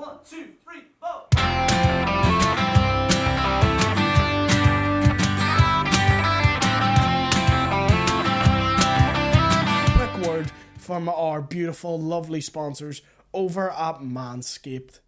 1, 2, 3, 4. Quick word from our beautiful, lovely sponsors over at Manscaped.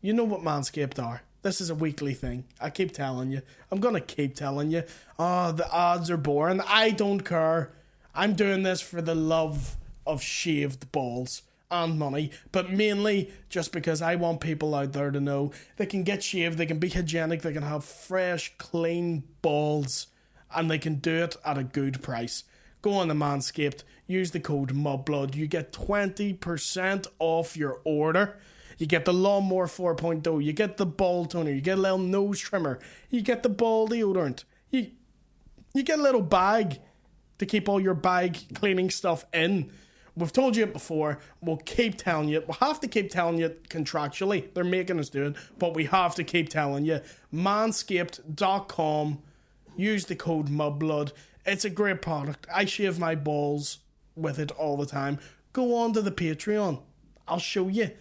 You know what Manscaped are. This is a weekly thing. I keep telling you. I'm going to keep telling you. Oh, the ads are boring. I don't care. I'm doing this for the love of shaved balls and money, but mainly just because I want people out there to know they can get shaved, they can be hygienic, they can have fresh, clean balls, and they can do it at a good price. Go on to Manscaped, use the code Mudblood. You get 20% off your order. You get the Lawnmower 4.0, you get the ball toner, you get a little nose trimmer, you get the ball deodorant. You get a little bag to keep all your bag cleaning stuff in. We've told you it before. We'll keep telling you. We'll have to keep telling you contractually. They're making us do it, but we have to keep telling you. Manscaped.com. Use the code Mudblood. It's a great product. I shave my balls with it all the time. Go on to the Patreon. I'll show you.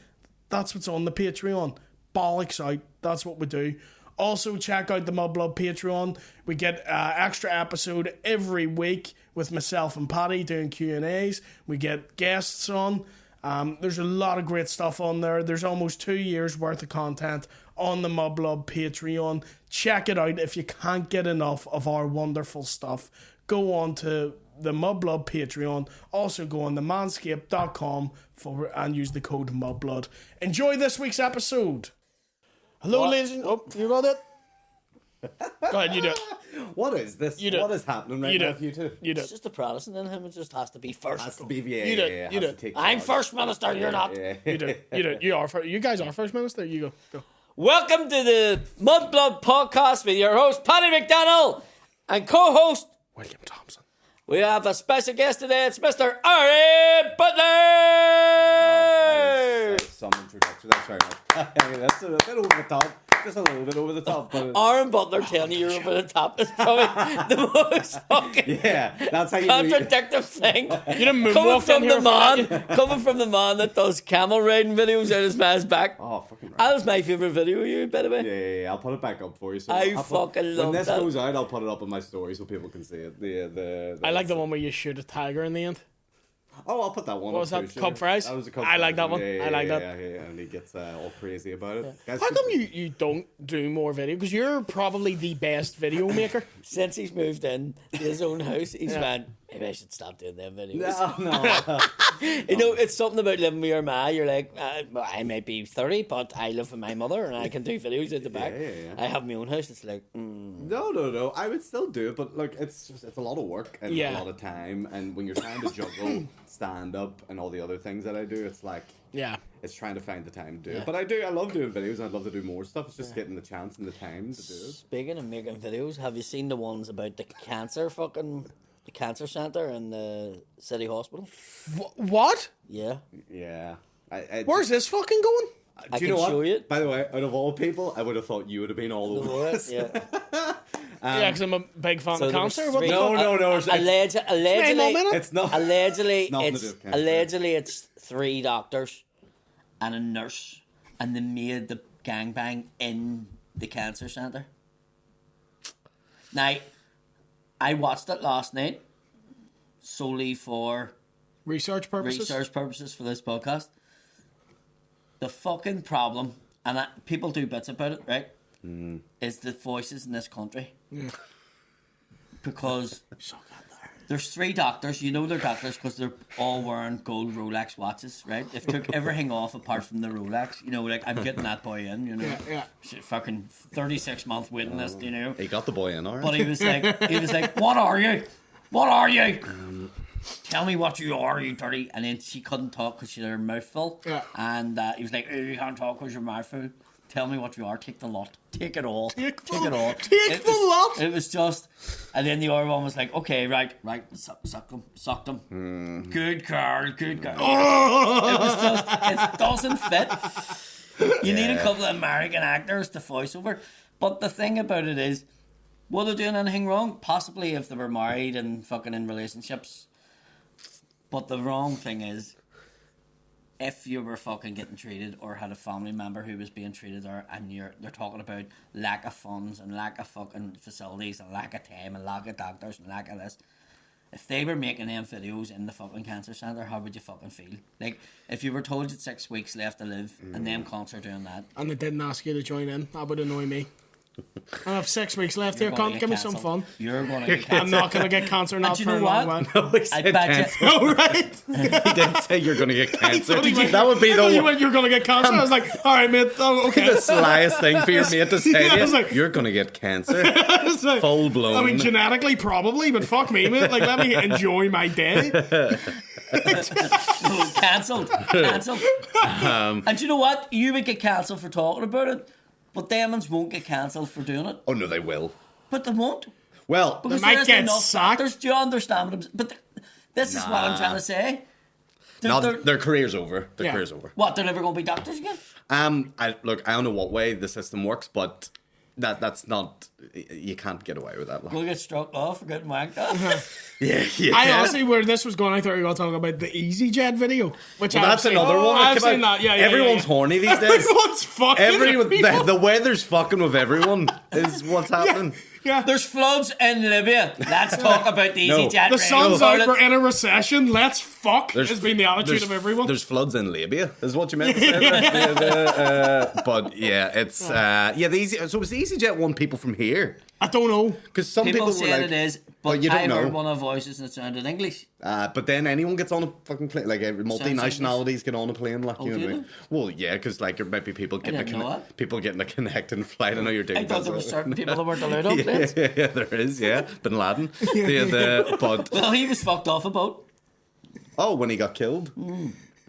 That's what's on the Patreon. Bollocks out. That's what we do. Also, check out the Mudblood Patreon. We get extra episode every week with myself and Paddy doing Q&As. We get guests on. There's a lot of great stuff on there. There's almost 2 years worth of content on the Mudblood Patreon. Check it out if you can't get enough of our wonderful stuff. Go on to the Mudblood Patreon. Also go on to manscaped.com and use the code Mudblood. Enjoy this week's episode. Hello, ladies and... Oh, you got it? Go ahead, you do it. What is this? What is happening right now with you two? You do It's just a Protestant in him. It just has to be first. Has to be, You do. I'm first minister. You're not. You do. You are. You guys are first minister. You go. Welcome to the Mudblood podcast with your host Paddy McDonnell and co-host William Thompson. We have a special guest today. It's Mr. Ari Butler. That's some introduction. That's very much. That's a bit over the top. Just a little bit over the top. But Aaron Butler telling you you're over the top is probably the most fucking that's how you contradictive thing. You didn't move coming from the man that does camel riding videos out his man's back. Oh, fucking right. That was my favourite video of you, by the way. Yeah. I'll put it back up for you. So I fucking love when this that. goes out, I'll put it up on my story so people can see it. I like the one where you shoot a tiger in the end. Oh, I'll put that one. What was up that? too, Cub fries? That was a cub. I like that one. Yeah, I like that. Yeah, and he gets all crazy about it. How come you don't do more video? Because you're probably the best video maker. Since he's moved in to his own house, he's went, maybe I should stop doing them videos. No. You know, it's something about living with your ma. You're like, I may be 30, but I live with my mother and I can do videos at the back. Yeah. I have my own house. It's like, No. I would still do it, but look, it's a lot of work and a lot of time. And when you're trying to juggle stand up and all the other things that I do, it's like, it's trying to find the time to do it. But I love doing videos and I'd love to do more stuff. It's just getting the chance and the time to do it. Speaking of making videos, have you seen the ones about the cancer centre in the city hospital? What? Yeah. Yeah. Where's this fucking going? Do you know what? show you it. By the way, out of all people, I would have thought you would have been all over this. Yeah. Because I'm a big fan of there was cancer. What the three- fuck? No. Allegedly, It's not. Allegedly, it's 3 doctors and a nurse, and they made the gangbang in the cancer centre. Now, I watched it last night solely for Research purposes for this podcast. The fucking problem, and people do bits about it, right? Is the voices in this country. Yeah. Because there's 3 doctors. You know they're doctors because they're all wearing gold Rolex watches, right? They've took everything off apart from the Rolex. You know, like, I'm getting that boy in, you know. Yeah. Fucking 36-month waiting list, you know. He got the boy in, alright. But he was like, what are you? What are you? Tell me what you are, you dirty. And then she couldn't talk because she had her mouth full. Yeah. And he was like, oh, you can't talk because your mouth full. Tell me what you are. Take the lot. Take it all. Take it all. Take the lot. It was just... And then the other one was like, okay, right. Suck them. Good girl. It was just... It doesn't fit. You need a couple of American actors to voice over. But the thing about it is, were they doing anything wrong? Possibly if they were married and fucking in relationships. But the wrong thing is, if you were fucking getting treated or had a family member who was being treated there, and they're talking about lack of funds and lack of fucking facilities and lack of time and lack of doctors and lack of this. If they were making them videos in the fucking cancer centre, how would you fucking feel? Like, if you were told you had 6 weeks left to live and them cunts are doing that. And they didn't ask you to join in, that would annoy me. I have 6 weeks left here, cunt. Give me some fun. You're going to get cancer. I'm not going to get cancer, not for a long while. No, he said cancer. Oh, right. He didn't say you're going to get cancer. That would be the one. You went, you're going to get cancer? I was like, all right, mate. Oh, okay. The slyest thing for your mate to say to you. Like, you're going to get cancer. Like, full blown. I mean, genetically, probably, but fuck me, mate. Like, let me enjoy my day. Cancelled. And you know what? You would get cancelled for talking about it. But them ones won't get cancelled for doing it. Oh, no, they will. But they won't. Well, because they might get sacked. Do you understand what But this is what I'm trying to say. Their career's over. Their career's over. What, they're never going to be doctors again? I don't know what way the system works, but that's not... You can't get away with that. We'll get struck off for getting wanked off. Yeah. I honestly, where this was going, I thought you were going to talk about the EasyJet video. Which that's another one. I've seen that, yeah. Everyone's horny these days. Everyone's fucking the weather's fucking with everyone, is what's happening. Yeah. There's floods in Libya. Let's talk about the EasyJet. The sun's out, we're in a recession, let's fuck, has been the attitude of everyone. There's floods in Libya, is what you meant to say. But yeah, it's... so was the EasyJet one people from here? I don't know. Because some people say like, it is, but you don't I know. heard one of the voices and it sounded English. But then anyone gets on a fucking plane, like multinationalities get on a plane, like you know what I mean? Well, yeah, because like there might be people getting a connecting flight. I know you're doing. I thought there were certain people that weren't allowed on planes. Yeah, there is. Yeah, Bin Laden. But well, he was fucked off a boat. Oh, when he got killed.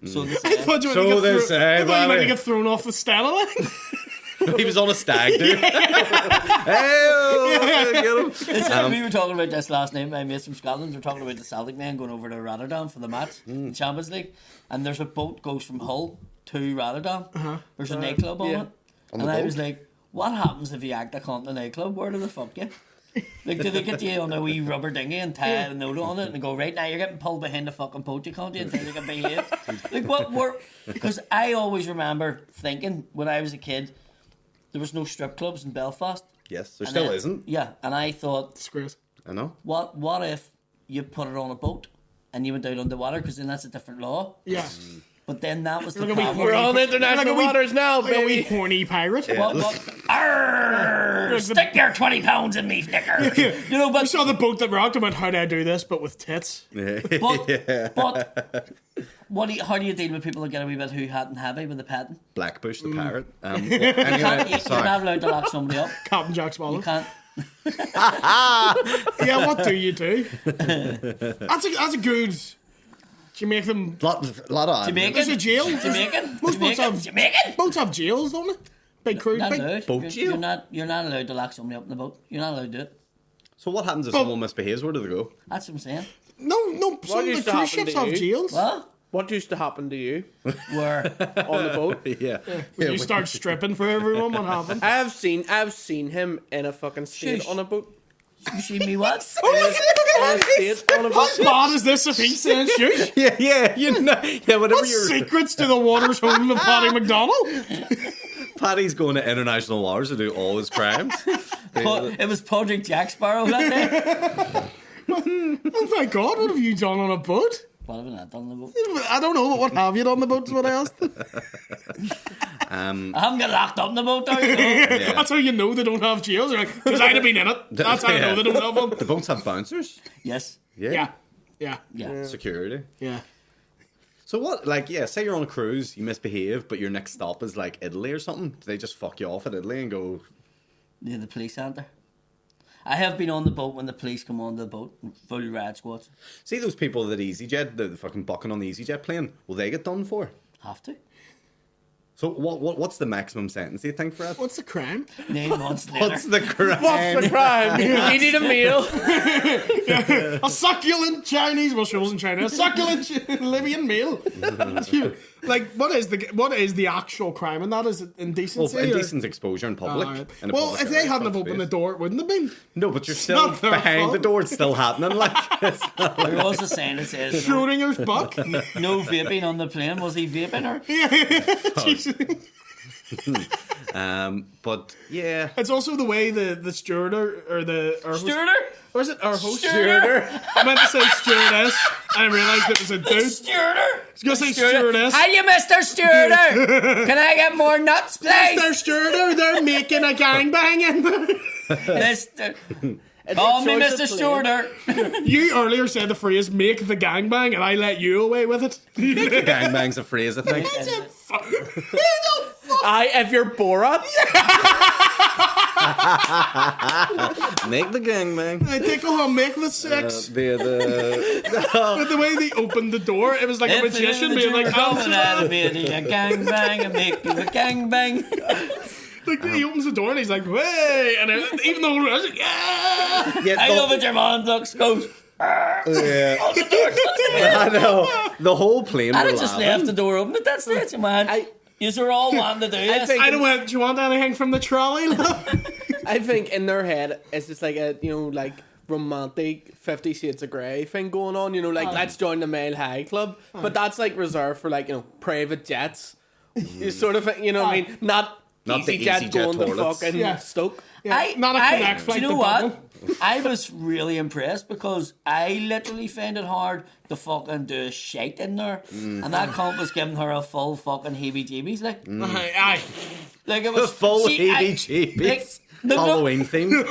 So they say. I thought you were going to get thrown off the stand. No, he was on a stag, dude. Hey, get him. We were talking about this last night. My mates from Scotland were talking about the Celtic men going over to Rotterdam for the match in Champions League, and there's a boat goes from Hull to Rotterdam. There's a nightclub on it, and I was like, "What happens if you act a cunt in a nightclub? Where do they fuck you? Like, do they get you on a wee rubber dinghy and tie a note on it and go, right now you're getting pulled behind the fucking boat, you can't do until you can behave?" Like, what were? Because I always remember thinking when I was a kid. There was no strip clubs in Belfast. Yes, there still isn't. Yeah, and I thought... Disgrace. I know. What if you put it on a boat and you went out on the water, because then that's a different law. Yeah. But then that was the problem. We're on international waters now, baby. Like a wee horny pirate. Yeah. What? Arrgh, stick your 20 pounds in me, knickers. You know, but... We saw the boat that rocked about how do I do this, but with tits. But how do you deal with people that get a wee bit who hot and heavy with the petting? Blackbush, the parrot. Anyway, you're not allowed to lock somebody up. Captain Jack Sparrow. You can't. Yeah, what do you do? That's a good... Do you make them... lot of... Jamaican? There's a jail. Jamaican? Most boats have jails, don't they? Big cruise. Boat jail? You're not allowed to lock somebody up in the boat. You're not allowed to do it. So what happens if someone misbehaves? Where do they go? That's what I'm saying. No. Some of the cruise ships have jails. What used to happen to you? Where? On the boat? Yeah. When you start stripping for everyone, what happened? I've seen him in a fucking state on a boat. You see me what? How bad is this if he's saying shoot? Yeah, you know. Yeah, whatever what secrets to the waters home of Paddy McDonald? Paddy's going to international waters to do all his crimes. It was Project Jack Sparrow that day. Oh my God, what have you done on a boat? What have I not done on the boat? I don't know, but what have you done on the boat is what I asked. I haven't got locked up in the boat, there you go. Yeah. That's how you know they don't have jails. Because I'd have been in it. That's how I know they don't have them. The boats have bouncers? Yes. Yeah. Security? Yeah. So what, say you're on a cruise, you misbehave, but your next stop is Italy or something. Do they just fuck you off at Italy and go... Yeah, the police centre. I have been on the boat when the police come on the boat, full rad squads. See those people that EasyJet, the fucking bucking on the EasyJet plane, will they get done for? Have to. So what's the maximum sentence, do you think, Fred? What's the crime? 9 months later. What's the crime? What's the crime? You need a meal. A succulent Chinese, well, she wasn't Chinese, a succulent Libyan meal. Like, what is the actual crime? And that is indecency? Well, indecent exposure in public. Right. In a Well, public if they area, hadn't have public opened the space. door, it wouldn't have been. No, but you're still not their behind fault. the door. It's still happening. Like, it's not like... There was a sign that says Schrodinger's buck. no vaping on the plane. Was he vaping or? But yeah, It's also the way the steward or the host, Stewarder? or is it our host? Stewarder? I meant to say stewardess, and I realised it was a dude. Stewarder? I was gonna say stewardess. Hiya, Mr. Stewarder. Can I get more nuts, please? Mr. Stewarder, they're making a gangbang in there. Mr. Call me Mr. Stewarder. You earlier said the phrase "make the gangbang," and I let you away with it. gangbang's a phrase, I think. If you're Borat. Make the gangbang. I think I'll make the sex. The But the way they opened the door, it was like a magician being like, "I'm a gangbang, and make you a gangbang." like he opens the door and he's like, "Hey!" And even though I was like, "Yeah!" yeah, I love it. Your man looks goes. Yeah. Oh, the door shuts. I know. The whole plane. And were I just laughing. left the door open. But that's it, man. Yous are all wanting to do this. think- I don't want. Do you want anything from the trolley? I think in their head it's just like a like romantic 50 Shades of Grey thing going on. Like let's join the Mile High Club, but that's like reserved for like private jets. You sort of what I mean, not the easy jet EasyJet going to toilets. fucking Yeah. Stoke. Yeah, not a connect flight. Do you know to what? Dublin. I was really impressed because I literally found it hard to fucking do a shite in there, and that comp was giving her a full fucking heebie-jeebies, like. Aye. Like it The was full see, I- heebie-jeebies. like, the look- Halloween theme. It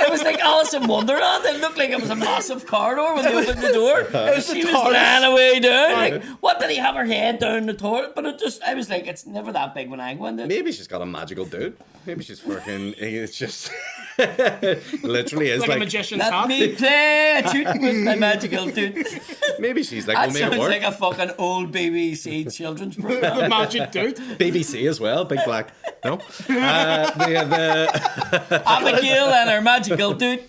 was like Alice in Wonderland. It looked like it was a massive corridor when they opened the door. She was ran away down. Like, what did he have her head down the toilet? But I was like, it's never that big when I go in there. Maybe she's got a magical dude. Maybe she's fucking. It's just literally is Like a like. magician's Let hat. me play a tune with my magical dude. Maybe she's like, That we'll make it sounds work. like a fucking old BBC children's program. The magic dude. BBC as well, big black. No. The Abigail and her magical dude.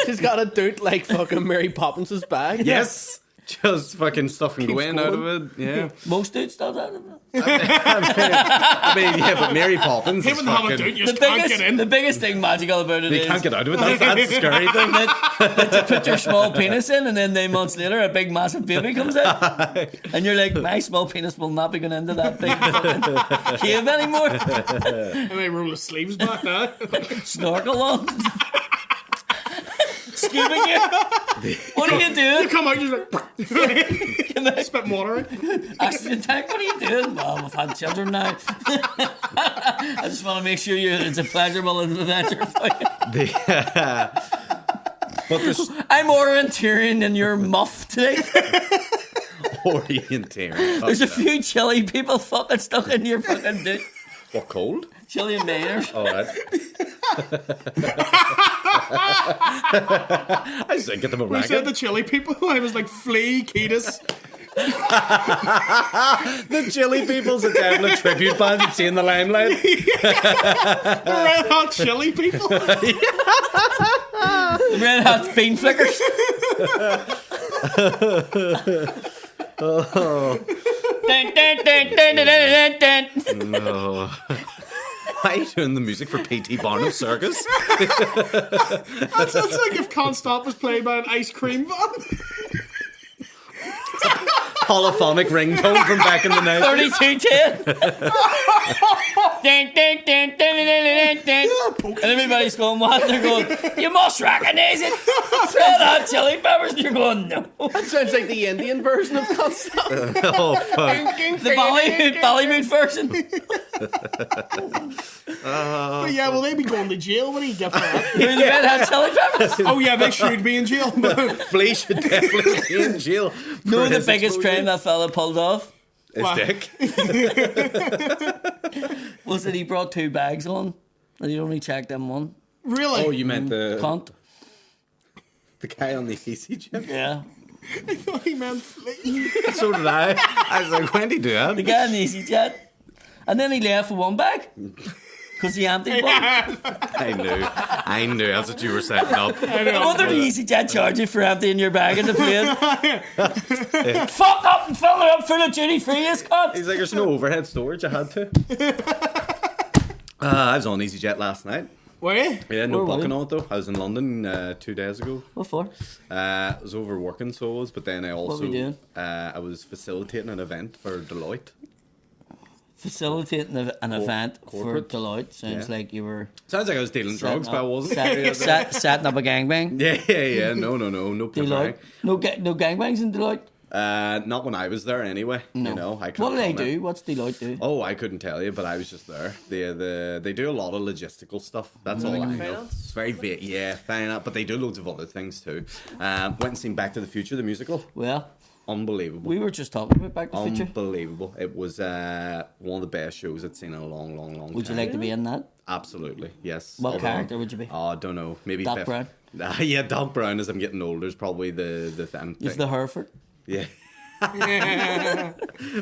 She's got a dude like fucking Mary Poppins's bag. yes. Just fucking stuffing Gwen out of it. Yeah. Most dudes still do I mean, yeah, but Mary Poppins He is wouldn't have a fucking. dude. You the just can't get in. biggest thing magical about it You is can't get out of it. That's the scary thing. that you put your small penis in, and then 9 months later, a big massive baby comes out, and you're like, my small penis will not be going into that big fucking cave anymore. And they roll the sleeves back now. Snorkel on. Scuba gear. What are you You doing? come out, you're just like, spit water in. Oxygen tank. What are you doing? Well, we've had children now. I just want to make sure it's a pleasurable adventure for you. But there's I'm orienteering in your muff today. orienteering. There's a few chili people fucking stuck in your fucking dick. What, cold? Chili and mayors. All right. I just didn't get them a We said racket. the chili people. I was like, Flea, Ketis. The Chili People's a definite tribute band you'd see in the limelight. The Red Hot Chili people. The red hot bean flickers. Dun, dun, dun, dun, dun, dun, dun, dun. No. Why are you doing the music for P.T. Barnum's Circus? That sounds like if Can't Stop was played by an ice cream van. Holophonic ringtone from back in the 90s. 3210. Dun, dun, dun, dun, dun, dun, dun, dun. And everybody's going, what? They're going, you must recognize it. Red Hot Chili Peppers. And you're going, no. That sounds like the Indian version of Constance. Oh, fuck. The Bollywood version. But yeah, will they be going to jail? What do you get for that? You're the Red Hot Chili Peppers. Oh yeah, they should be in jail. Flea should definitely be in jail. No, for the his biggest exposure. crime that fella pulled off His Wow. dick. was that he brought 2 bags on and he only checked them one. Really? Oh, you meant the Cunt. guy on the EasyJet? Yeah. I thought he meant flee. So did I. I was like, when did he do that? The guy in the EasyJet. And then he left with one bag. Because he emptied one. I knew. That's what you were setting up. I wonder the EasyJet charge you for emptying your bag in the plane. Fuck up and fill it up full of duty-free, is cut. He's like, there's no overhead storage. I had to. I was on EasyJet last night. Were you? Yeah, no Where were booking you? on it though. I was in London 2 days ago. What for? I was over working, so I was, but then I also were you doing? I was facilitating an event for Deloitte. Facilitating an event corporate. for Deloitte. Sounds Yeah. like you were Sounds like I was dealing drugs, but I wasn't. setting up a gangbang. Yeah. No Deloitte. No gangbangs in Deloitte. Not when I was there, anyway. No. You know, I can't What do they comment. do? What's Deloitte do? Oh, I couldn't tell you, but I was just there. They do a lot of logistical stuff. That's all I know. finance? It's very vague. Yeah, finance, but they do loads of other things too. Went and seen Back to the Future, the musical. Well, Unbelievable. we were just talking about Back to the Future. Unbelievable. It was one of the best shows I'd seen in a long Would you time. like to be in that? Absolutely, yes. What Although- character would you be? Oh, I don't know. Maybe Doc Biff. Brown? Yeah, Doc Brown as I'm getting older is probably the thing. You've the Hereford. Yeah.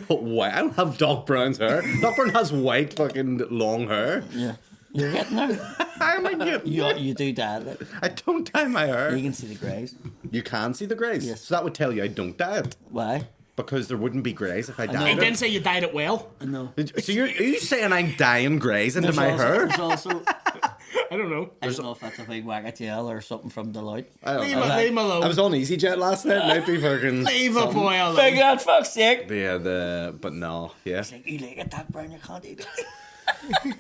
White. I don't have Doc Brown's hair. Doc Brown has white fucking long hair. Yeah. You're getting there. How am I getting? You do dye it. I don't dye my hair. You can see the greys. You can see the greys. Yes. So that would tell you I don't dye it. Why? Because there wouldn't be greys if I He dyed didn't it. say you dyed it well. No. So are you saying I'm dyeing greys into my hair? There's also, I don't know. I don't know if that's a big wagatail or something from Deloitte. I don't Leave know. him alone. I was on EasyJet last night. Might be fucking. Leave a boy alone. Big lad, fuck's sake. Yeah, but no, yeah. Like, you like it, Doc Brown, you can't eat it.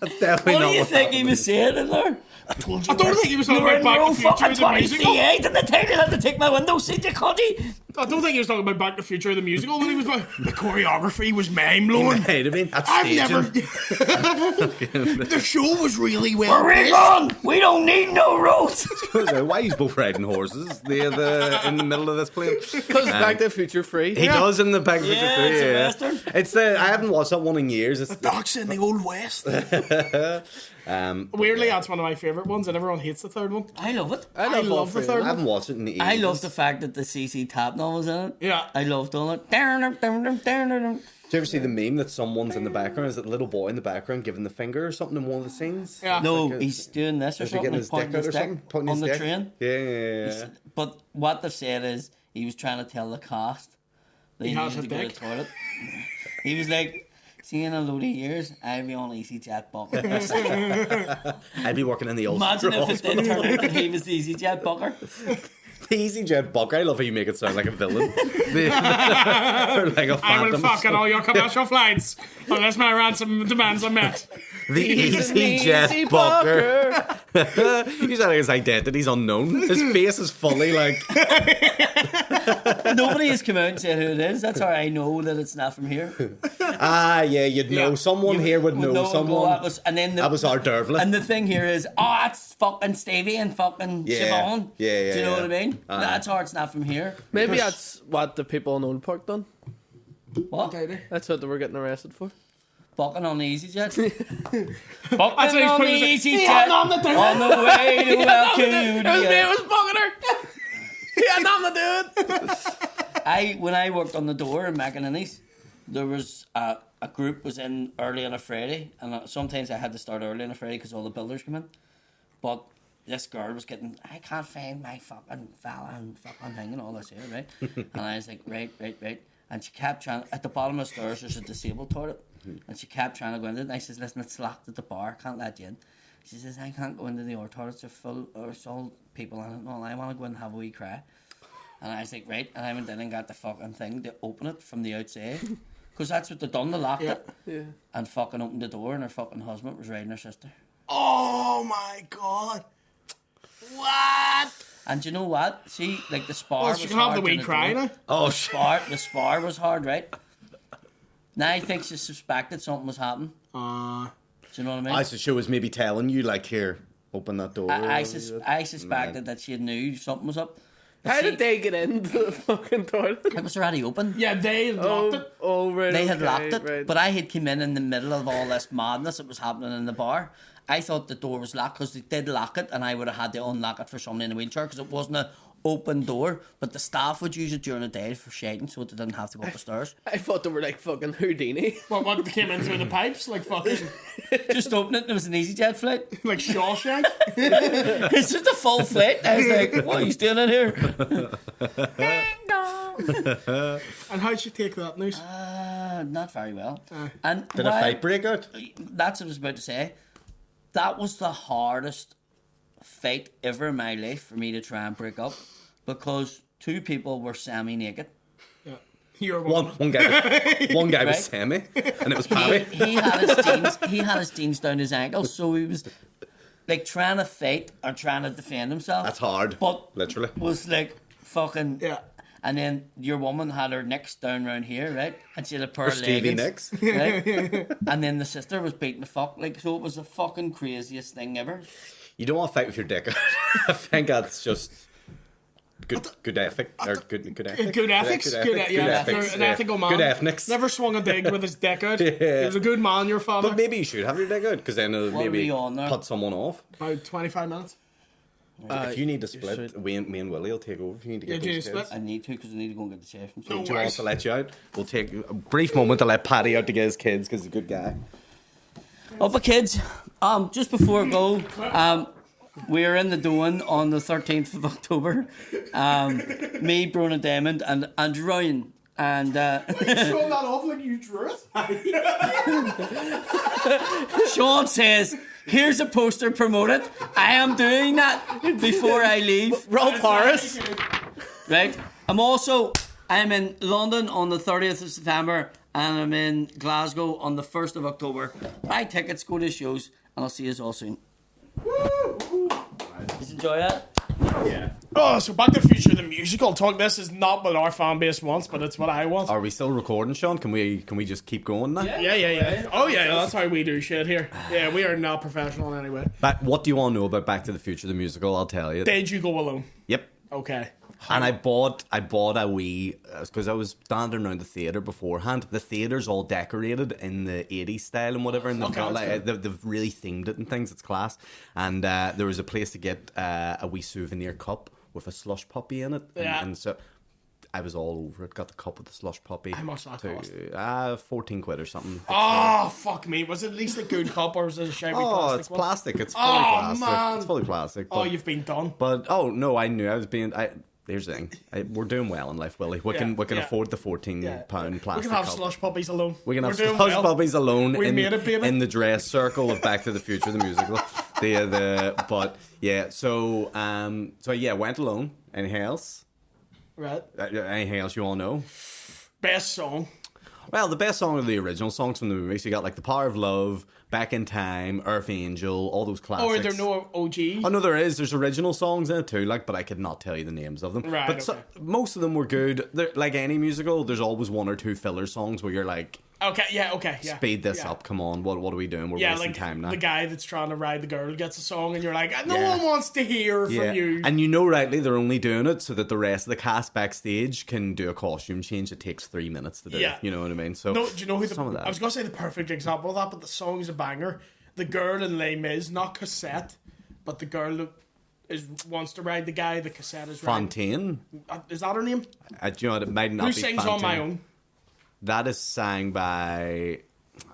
That's definitely What not do you what think he happened. was saying in there? I told you. I don't think he was You talking were about in Back row to the Future, fucking the musical. 28 and the title had to take my window seat, you cunty. I don't think he was talking about Back to the Future, the musical. When he was about the choreography was mind blowing. Hey, I mean, that's I've staging. never. The show was really well. Where we paced. gone? We don't need no roads. Why he's both riding horses? The in the middle of this plane. Because Back to the Future free. He does in the Back to the Yeah, Future. it's a Yeah, western. It's the I haven't watched that one in years. It's Doc's in the Old West. um. Weirdly, that's one of my favourite ones, and everyone hates the third one. I love it. I I love, all love the three. third I one. haven't watched it in the 80s. I love the fact that the CC Tapnell was in it. Yeah. I loved all it. Do you ever see the meme that someone's in the background? Is it a little boy in the background giving the finger or something in one of the scenes? Yeah. No, like a- he's doing this or Is he getting something. his He's pointing dick out his or dick something? Pointing on his the dick? train. Yeah. But what they've said is he was trying to tell the cast that He he has needed a to go to dick. the toilet. He was like, see, in a load of years, I'll be on EasyJet bucket. I'd be working in the old Imagine if it straws. did turn out that he was the EasyJet bucker. The EasyJet Buck. I love how you make it sound like a villain. Or like a I will phantom. fuck at all your commercial flights unless my ransom demands are met. The He's an EasyJet easy Bucker. You sound like his identity's unknown. His face is fully like. Nobody has come out and said who it is. That's how I know that it's not from here. Yeah, you'd know. Yeah. Someone here would know No, someone. that was, and then That was our Dervla. And the thing here is, oh, it's fucking Stevie and fucking Yeah. Siobhan. Yeah, Do you know yeah. what I mean? That's how it's not from here. Maybe that's what the people in Old Park done. What? That's what they were getting arrested for. Fucking on the EasyJet. That's Fucking what he's on the putting his- EasyJet. on the door. On the way to It was me, Alcudia. it was fucking her. He had nothing to do it. When I worked on the door in McInerney's, there was a group was in early on a Friday, and sometimes I had to start early on a Friday because all the builders come in. But this girl was getting, I can't find my fucking fella and fucking thing and all this here, right? And I was like, right. And she kept trying, at the bottom of the stairs there's a disabled toilet. And she kept trying to go into it. And I says, listen, it's locked at the bar, can't let you in. She says, I can't go into the other toilets, they're full, there's all people in it and all. I want to go in and have a wee cry. And I was like, right. And I went in and got the fucking thing to open it from the outside. Because that's what they done, they locked it. Yeah. And fucking opened the door and her fucking husband was riding her sister. Oh my god. What? And you know what? See, like the spar Well, was she can have hard the to wee the cry door. now. Oh, The spar was hard, right? Now I think she suspected something was happening. Do you know what I mean? I said she was maybe telling you, like, here, open that door. I suspected that she knew something was up. But How see, did they get into the fucking toilet? it was already open. Yeah, they locked it. Right. They had okay, locked it, right. but I had come in the middle of all this madness that was happening in the bar. I thought the door was locked because they did lock it, and I would have had to unlock it for somebody in a wheelchair because it wasn't open door, but the staff would use it during the day for shading so they didn't have to go up the stairs. I thought they were like fucking Houdini. What came in through the pipes? Like fucking... Just open it and it was an EasyJet flight. like Shawshank? It's just a full flight. I was like, what are you doing in here? And how'd you take that news? Not very well. And Did a fight break out? That's what I was about to say. That was the hardest fight ever in my life for me to try and break up, because two people were semi-naked. Yeah. You're One guy was semi, and it was Paddy. He had his jeans down his ankles, so he was like trying to fight or trying to defend himself. That's hard. But literally was like fucking Yeah. And then your woman had her nicks down round here, right? And she had a pair of Stevie leggings, Nicks. right? And then the sister was beating the fuck, like, so it was the fucking craziest thing ever. You don't want to fight with your dick. I think that's just good ethic or good ethics. Good ethics. Good ethics. An ethical man. Good ethnics. Never swung a dig with his dick out. He was a good man, your father. But maybe you should have your dick out, because then it'll maybe put someone off. About 25 minutes. If you need to split, me and Willie will take over. If you need to get those kids. I need to, because I need to go and get the chef. Do you want us to let you out? We'll take a brief moment to let Paddy out to get his kids, because he's a good guy. Oh, but kids, just before I go, we're in the Doan on the 13th of October. Me, Brona Diamond, and Andrew Ryan. And showing that off like you drew it. Sean says, here's a poster, promote it. I am doing that before I leave. Rob Harris. Right. I'm in London on the 30th of September, and I'm in Glasgow on the 1st of October. Buy tickets, go to shows, and I'll see you all soon. Did you enjoy that? Yeah. Oh, so Back to the Future, the musical. This is not what our fan base wants, but it's what I want. Are we still recording, Sean? Can we just keep going now? Yeah. Oh yeah, that's how we do shit here. Yeah, we are not professional in any way. What do you want to know about Back to the Future, the musical? I'll tell you. Did you go alone? Yep. Okay. And I bought a wee, because I was standing around the theatre beforehand. The theatre's all decorated in the 80s style and whatever, and they've really themed it and things. It's class. And there was a place to get a wee souvenir cup with a slush puppy in it. And so I was all over it. Got the cup with the slush puppy. How much that cost? 14 quid or something. Oh, fuck me. Was it at least a good cup, or was it a shabby plastic one? Oh, it's plastic. It's fully plastic. Man. It's fully plastic. But, you've been done. But, no, I knew I was being... Here's the thing. We're doing well in life, Willie. We can afford the £14 plastic We can have cup. slush puppies alone. We can have slush puppies alone in the dress circle of Back to the Future, the musical. Went alone. Anything else? Right. Anything else you all know? Best song. Well, the best song are the original songs from the movie. So you got like The Power of Love, Back in Time, Earth Angel, all those classics. Or are there no OG? Oh no, there is. There's original songs in it too, but I could not tell you the names of them. Right, but most of them were good. Like any musical, there's always one or two filler songs where you're like, okay. Speed this up, come on. What are we doing? We're wasting time now. The guy that's trying to ride the girl gets a song, and you're like, no one wants to hear from you. And rightly, they're only doing it so that the rest of the cast backstage can do a costume change. It takes 3 minutes to do. Yeah. You know what I mean? So, do you know who I was gonna say the perfect example of that, but the song's a banger. The girl in Les Mis, not Cassette, but the girl that wants to ride the guy the Cassette is Fontaine. Is that her name? Do you know what? It might not Who be sings Fontaine. On My Own? That is sang by,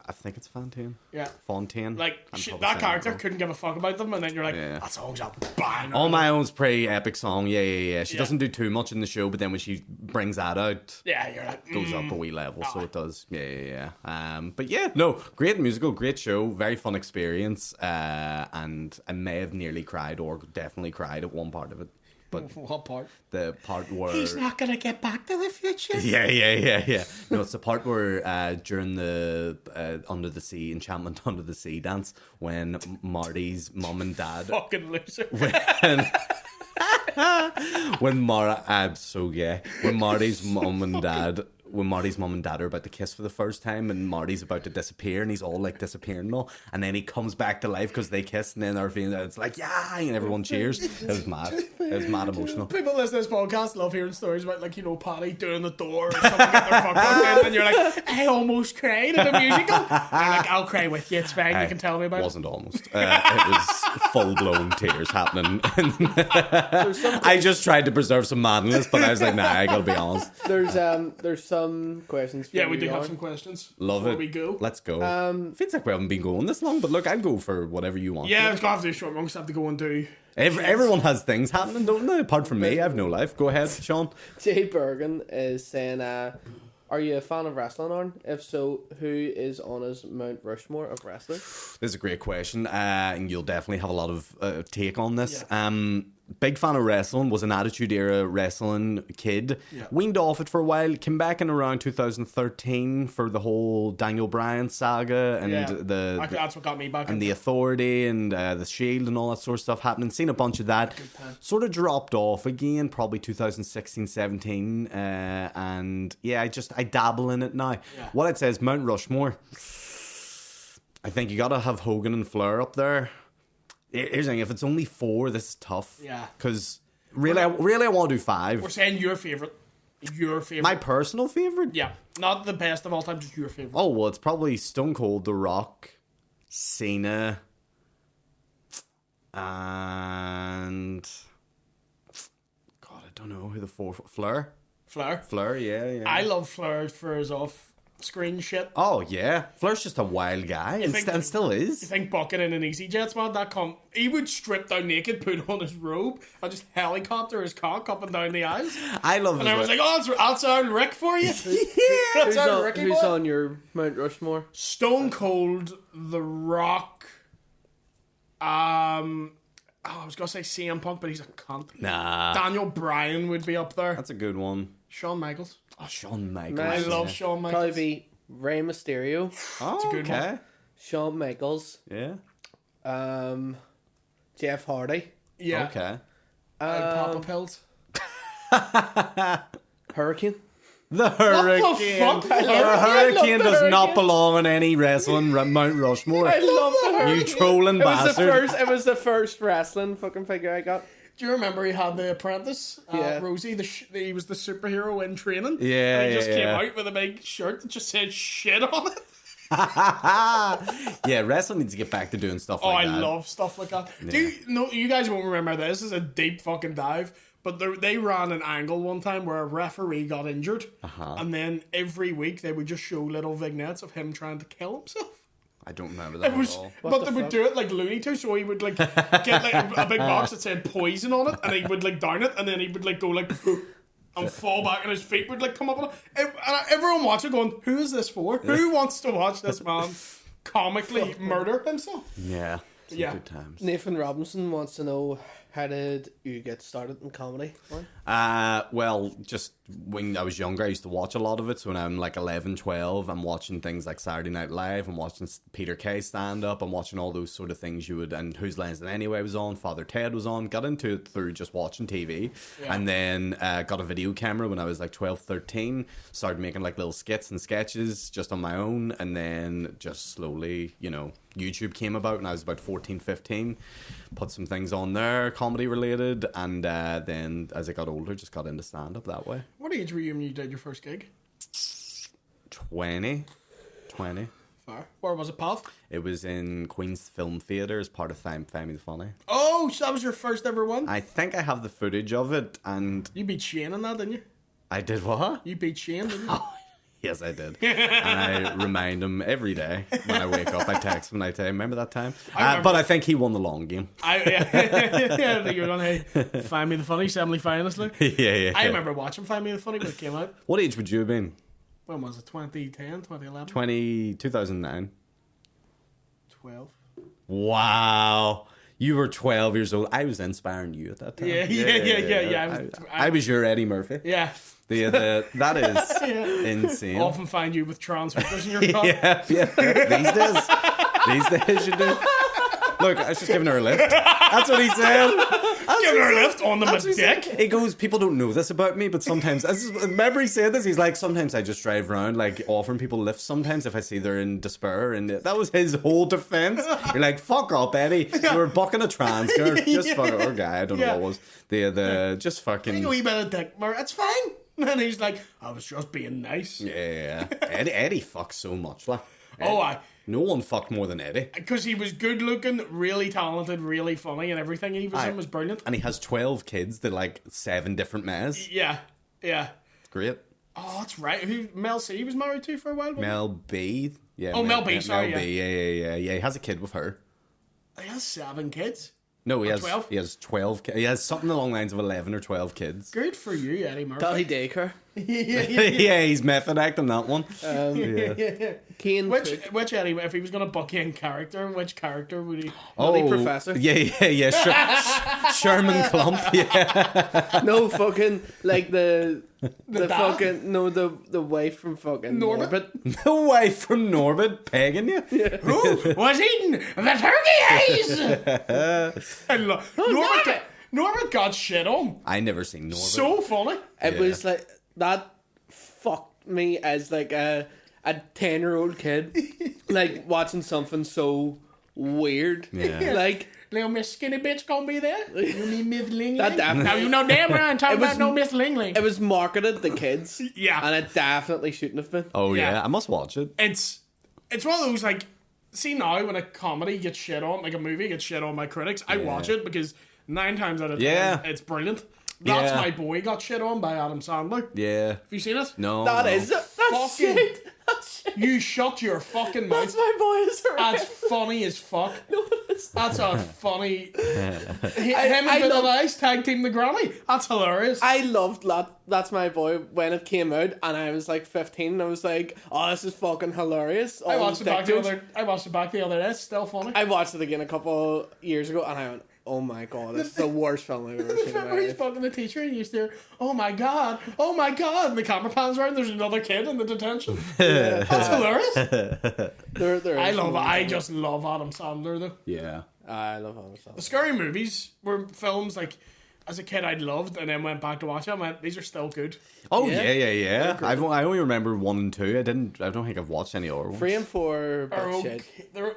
I think it's Fontaine. Yeah. Fontaine. Like, that character couldn't give a fuck about them, and then you're like, that song's a banger. On My Own's pretty epic song. Yeah. She doesn't do too much in the show, but then when she brings that out, you're like, goes up a wee level, so it does. Yeah. But yeah, no, great musical, great show, very fun experience, and I may have nearly cried or definitely cried at one part of it. But what part? The part where he's not gonna get back to the future. Yeah. No, it's the part where during the Under the Sea Enchantment Under the Sea dance when Marty's mum and dad fucking loser. When Marty's mum and dad are about to kiss for the first time, and Marty's about to disappear, and he's all like disappearing and all, and then he comes back to life because they kiss, and then it's like and everyone cheers. It was mad. It was mad emotional. People listening to this podcast love hearing stories about Paddy doing the door or someone getting their fuck up in, and you're like, I almost cried in a musical. And you're like, I'll cry with you. It's fine. You can tell me about it. Wasn't almost. It was full-blown tears happening. I just tried to preserve some manliness, but I was like, nah, I gotta be honest. There's some questions. Yeah, we do have some questions. Love before it. we go. Let's go. Feels like we haven't been going this long, but look, I'll go for whatever you want. Yeah, it's gonna have to do a short one. We have to go and do. Everyone has things happening, don't they? Apart from me, I have no life. Go ahead, Sean. Jay Bergen is saying, are you a fan of wrestling, Aaron? If so, who is on his Mount Rushmore of wrestlers? This is a great question, and you'll definitely have a lot of take on this. Yeah. Big fan of wrestling, was an Attitude Era wrestling kid. Yeah. Weaned off it for a while, came back in around 2013 for the whole Daniel Bryan saga and that's what got me back. And the Authority and the Shield and all that sort of stuff happening. Seen a bunch of that. Sort of dropped off again, probably 2016-17. And yeah, I dabble in it now. Yeah. What I'd say is Mount Rushmore. I think you gotta have Hogan and Flair up there. Here's the thing, if it's only 4, this is tough. Yeah. Because really, I want to do 5. We're saying your favourite. Your favourite. My personal favourite? Yeah. Not the best of all time, just your favourite. Oh, well, it's probably Stone Cold, The Rock, Cena, and... God, I don't know who the 4th... Flair? Flair, yeah. I love Flair for his off-screen shit. Oh, yeah. Flair's just a wild guy, and still is. You think bucking in an EasyJets, man? He would strip down naked, put on his robe, and just helicopter his cock up and down the aisles. I love it. And I was like, that's Aaron Rick for you. Yeah. Who's on your Mount Rushmore? Stone Cold, The Rock, I was going to say CM Punk, but he's a cunt. Nah. Daniel Bryan would be up there. That's a good one. Shawn Michaels. Oh, Shawn Michaels. I love Shawn Michaels. Probably be Rey Mysterio. Oh, that's a good one. Shawn Michaels. Yeah. Jeff Hardy. Yeah. Okay. Papa Pills. Hurricane. The Hurricane. The Hurricane does not belong on any wrestling Mount Rushmore. I love the Hurricane. You trolling bastard. It was the first wrestling fucking figure I got. Do you remember he had the apprentice, Rosie? He was the superhero in training. Yeah, and he just came out with a big shirt that just said shit on it. Yeah, wrestling needs to get back to doing stuff like that. I love stuff like that. Yeah. You guys won't remember this. This is a deep fucking dive. But they ran an angle one time where a referee got injured. And then every week they would just show little vignettes of him trying to kill himself. I don't remember that at all. But they would do it like Looney Tunes, so he would like get like a big box that said poison on it, and he would like down it, and then he would like go like and fall back, and his feet would like come up on it. And everyone watching going, who is this for? Who wants to watch this man comically murder himself? Yeah. Good times. Nathan Robinson wants to know, how did you get started in comedy? Well, just when I was younger, I used to watch a lot of it. So when I'm like 11, 12, I'm watching things like Saturday Night Live. I'm watching Peter Kay stand up. I'm watching all those sort of things and Whose Lines Is It Anyway was on. Father Ted was on. Got into it through just watching TV. Yeah. And then got a video camera when I was like 12, 13. Started making like little skits and sketches just on my own. And then just slowly, YouTube came about when I was about 14, 15. Put some things on there, comedy related, and then as I got older, just got into stand-up that way. What age were you when you did your first gig? 20. Fair. Where was it, Pav? It was in Queen's Film Theatre as part of Family the Funny. Oh, so that was your first ever one? I think I have the footage of it, and... You beat Shane in that, didn't you? I did what? You beat Shane, didn't you? Yes, I did. And I remind him every day when I wake up. I text him and I say, remember that time? But I think he won the long game. I think you were going, hey, Find Me the Funny, semi-finalist. Like. Yeah. I remember watching Find Me the Funny when it came out. What age would you have been? When was it? 2010, 2011? 2009. 12. Wow. You were 12 years old. I was inspiring you at that time. Yeah. I was your Eddie Murphy. Yeah. That is insane. Often find you with trans hookers in your car. Yeah. These days you do. Look, I was just giving her a lift. That's what he said. Giving her a lift on the dick. He goes, people don't know this about me, but sometimes, remember he said this? He's like, sometimes I just drive around like offering people lifts sometimes if I see they're in despair. And that was his whole defense. You're like, fuck up, Eddie. You were bucking a trans girl. Just fuck or guy. I don't know what it was. Just fucking. Think a wee bit of dick, it's fine. And he's like, I was just being nice. Yeah. Eddie fucks so much, like. No one fucked more than Eddie. Because he was good looking, really talented, really funny, and everything he was in was brilliant. And he has 12 kids to like 7 different males. Yeah. It's great. Oh, that's right. Who Mel C was married to for a while? Mel B. Yeah. Oh, Mel B, sorry. Mel B, yeah. He has a kid with her. He has 7 kids. No, he has 12? He has 12. He has something along the lines of 11 or 12 kids. Good for you, Eddie Murphy. Daddy daycare. Yeah, he's method acting that one. Kane Which Eddie, if he was going to book in character, which character would he? Professor. Yeah. Sherman Clump. Yeah. No fucking like the fucking the wife from fucking Norbit. The wife from Norbit pegging you. Who was eating the turkey eyes? Norbit got shit on. I never seen Norbit. So funny. It was like that fucked me as like a 10-year-old kid, like watching something so weird. Yeah. Like little Miss Skinny bitch gonna be there. You mean Miss Ling Ling? That Now you know damn right I'm talking about no Miss Ling Ling. It was marketed to kids. Yeah. And it definitely shouldn't have been. Oh yeah. Yeah. I must watch it. It's one of those like, see now when a comedy gets shit on, like a movie gets shit on by critics, I watch it because 9 times out of 10 it's brilliant. That's My Boy got shit on by Adam Sandler. Yeah. Have you seen it? No. That's Fucking- shit. That's shit. You shut your fucking mouth. That's My Boy is That's horrendous. funny as fuck. No, it's not. That's a funny. Him I and Vanilla love- Ice tag team the Grammy. That's hilarious. I loved That's My Boy when it came out, and I was like 15. And I was like, "Oh, this is fucking hilarious." I watched it back the other day. It's still funny. I watched it again a couple years ago, and I went, "Oh my god, this is the worst film I've ever seen." Remember he's fucking the teacher and you used to hear, oh my god, and the camera pans around, there's another kid in the detention. That's hilarious. I just love Adam Sandler though. Yeah. I love Adam Sandler. The scary movies were films like, as a kid I'd loved and then went back to watch them and went, these are still good. Oh Yeah. yeah. I only remember 1 and 2. I don't think I've watched any other ones. 3 and 4, Are but okay. shit.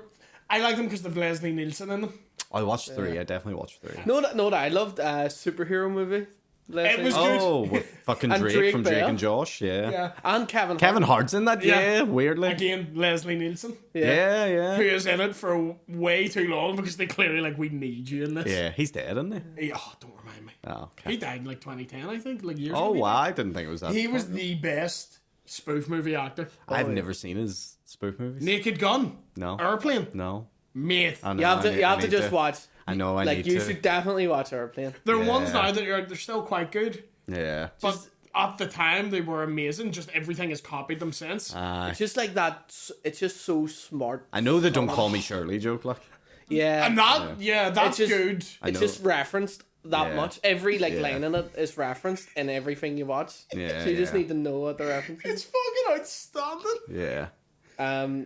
I like them because they've Leslie Nielsen in them. I watched 3. I definitely watched 3. No, I loved a superhero movie. It was good. Oh, with fucking And Drake, Drake from Drake Bell. and Josh, yeah. Yeah. And Kevin Kevin Hart. Hart's in that, Yeah. weirdly. Again, Leslie Nielsen. Yeah. Who is in it for way too long because they clearly like, we need you in this. Yeah, he's dead, isn't he? Oh, don't remind me. Oh, okay. He died in like 2010, I think, like years Oh, ago. wow, I didn't think it was that. He was the best spoof movie actor. I've never seen his spoof movies. Naked Gun. No. Airplane. No. Mate. I know, You have to, I need just watch. I know, I like need you to. should definitely watch Airplane. There are Yeah. ones now that they're still quite good. Yeah. But at the time, they were amazing. Just everything has copied them since. It's just like that. It's just so smart. I know the Don't Call Me Shirley joke, like. Yeah, and that, that's It's just- good. it's know. just referenced that Yeah. much. Every Yeah. line in it is referenced in everything you watch. Yeah, So you just yeah. need to know what the reference is. It's fucking outstanding. Yeah.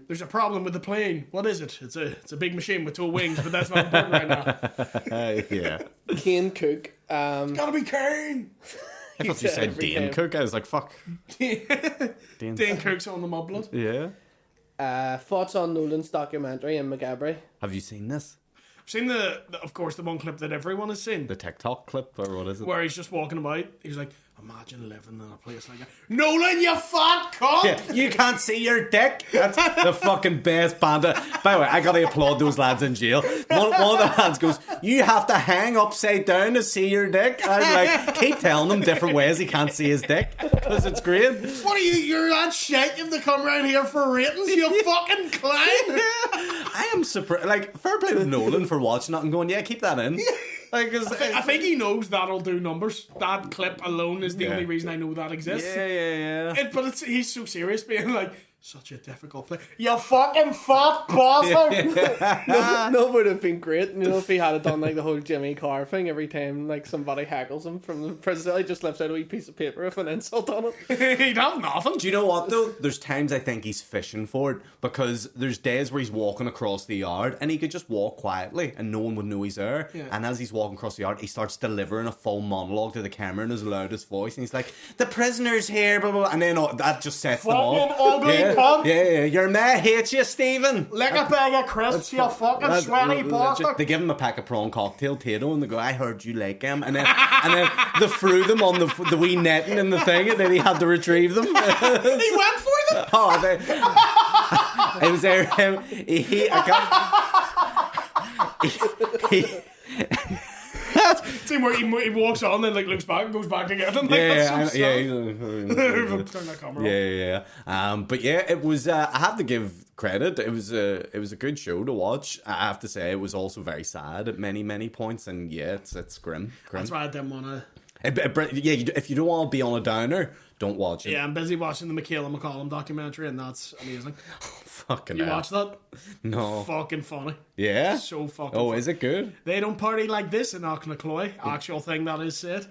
There's a problem with the plane. What is it? It's a big machine with 2 wings, but that's not important right now. Yeah. Kane Cook. Gotta be Kane. I thought you said every Dane time. Cook. I was like, fuck. Dane Cook's on the Mudblood. Yeah. Thoughts on Nolan's documentary in McGabry? Have you seen this? I've seen of course, the one clip that everyone has seen. The TikTok clip, or what is it? Where he's just walking about. He's like, imagine living in a place like that. Nolan, you fat cunt! Yeah, you can't see your dick. That's the fucking best panda. By the way, I gotta applaud those lads in jail. One of the lads goes, "You have to hang upside down to see your dick." And I'm like, keep telling him different ways he can't see his dick because it's great. What are you? You're that shit. You have to come around here for ratings, you fucking clown. I am surprised. Like, fair play to Nolan for watching it and going, "Yeah, keep that in." Like, I think he knows that'll do numbers. That clip alone is the only reason I know that exists. Yeah. But he's so serious, being like, such a difficult play. You fucking fat bastard! No, would have been great. You know, if he had done like the whole Jimmy Carr thing every time like somebody hackles him from the prison, he just left out a wee piece of paper with an insult on it. He'd have nothing. Do you know what though? There's times I think he's fishing for it because there's days where he's walking across the yard and he could just walk quietly and no one would know he's there. Yeah. And as he's walking across the yard, he starts delivering a full monologue to the camera in his loudest voice, and he's like, "The prisoner's here," blah blah, blah. And then that just sets them Fucking off. ugly cunt. Yeah. Your mate hates you, Stephen. Lick a bag of crisps, you fucking sweaty bastard. They give him a pack of prawn cocktail Tato and they go, "I heard you like him," and then they threw them on the wee netting in the thing, and then he had to retrieve them. He went for them. Oh, It was him. See where he walks on, then like looks back and goes back again. And, like, Turn that camera off. But yeah, it was. I have to give credit. It was a good show to watch. I have to say, it was also very sad at many points, and yeah, it's grim. That's why I didn't want to. If you don't want to be on a downer, don't watch it. Yeah, I'm busy watching the Michaela McCollum documentary, and that's amazing. Fucking you hell. watch that? No. Fucking funny. Yeah? So fucking funny. Is it good? They don't party like this in Auchnacloy. Actual thing that is said.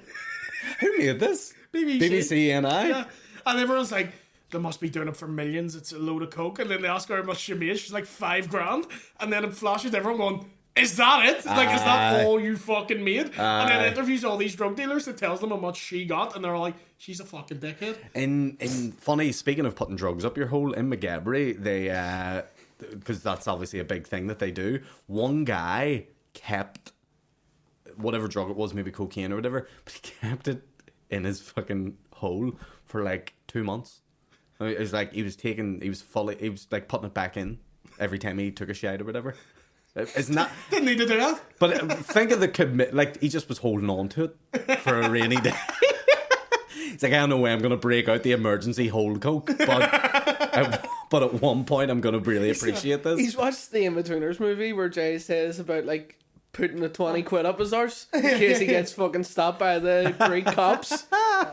Who made this? BBC and I? Yeah. And everyone's like, they must be doing it for millions. It's a load of coke. And then they ask her how much she made. She's like, $5,000. And then it flashes to everyone going, is that it? Like, is that all you fucking made? And then interviews all these drug dealers that tells them how much she got, and they're all like, she's a fucking dickhead. In funny, speaking of putting drugs up your hole, in McGabry, they, because that's obviously a big thing that they do, one guy kept whatever drug it was, maybe cocaine or whatever, but he kept it in his fucking hole for like 2 months. It was like he was like putting it back in every time he took a shite or whatever. Isn't that... Didn't need to do that. But think of the commit... Like, he just was holding on to it for a rainy day. It's like, I don't know when I'm going to break out the emergency hold coke, but at one point I'm going to really appreciate this. He's watched the In-Betweeners movie where Jay says about, like, putting the 20 quid up his arse in case he gets fucking stopped by the Greek cops.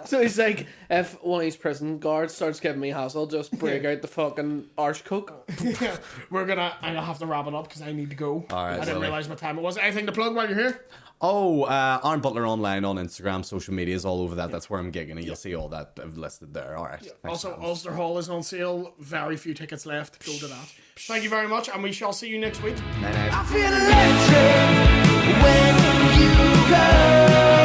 So he's like, if one of these prison guards starts giving me hassle, just break out the fucking arse coke. Yeah, I have to wrap it up because I need to go. All right, I didn't realise what time it was. Anything to plug while you're here? Oh, Aaron Butler online on Instagram, social media is all over that. That's where I'm gigging, and you'll see all that I've listed there. All right. Yeah. Also, Ulster Hall is on sale. Very few tickets left. Go to that. Thank you very much, and we shall see you next week. Night. I feel electric when you go.